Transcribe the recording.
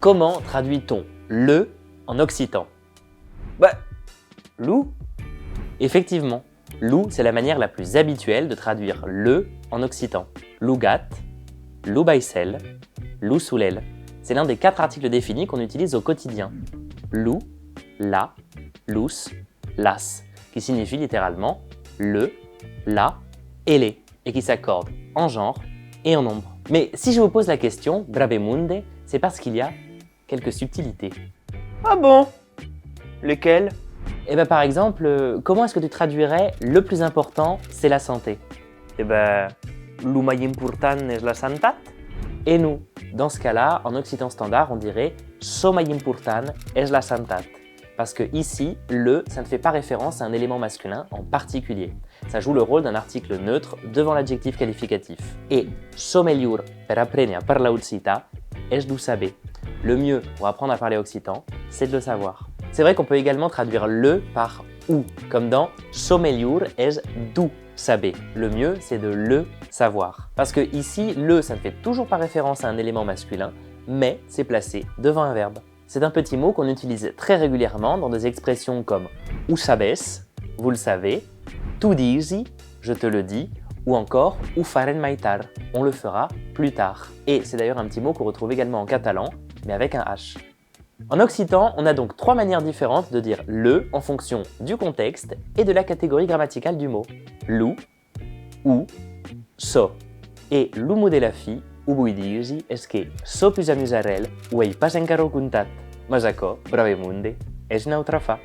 Comment traduit-on le en occitan? Loup. Effectivement, loup, c'est la manière la plus habituelle de traduire le en occitan. Lougat, loup baissel, loup sous l'aile. C'est l'un des 4 articles définis qu'on utilise au quotidien. Loup, la, lous, las, qui signifie littéralement le, la et les, et qui s'accordent en genre et en nombre. Mais si je vous pose la question, bravemunde, c'est parce qu'il y a quelques subtilités. Ah bon? Lesquels? Eh bien par exemple, comment est-ce que tu traduirais le plus important, c'est la santé? Eh ben, lo mai important és la santat. Et nous, dans ce cas-là, en occitan standard, on dirait so mai important és la santat. Parce que ici, le, ça ne fait pas référence à un élément masculin en particulier. Ça joue le rôle d'un article neutre devant l'adjectif qualificatif. Et so mellor per aprendre a parlar occità és d'ho saber. Le mieux pour apprendre à parler occitan, c'est de le savoir. C'est vrai qu'on peut également traduire le par ou, comme dans so mellor és d'ho saber. Le mieux, c'est de le savoir. Parce que ici, le, ça ne fait toujours pas référence à un élément masculin, mais c'est placé devant un verbe. C'est un petit mot qu'on utilise très régulièrement dans des expressions comme « ou sabes », vous le savez, « tu disi », je te le dis, ou encore « u farem mai tard », on le fera plus tard. Et c'est d'ailleurs un petit mot qu'on retrouve également en catalan, mais avec un H. En occitan, on a donc 3 manières différentes de dire « le » en fonction du contexte et de la catégorie grammaticale du mot. Lu, ou, so. Et l'humo de la fi, ho vull dir-hi és que so plus amusarel ho ei pas encara comptat, mas açò, bravemunde, és una altra fa.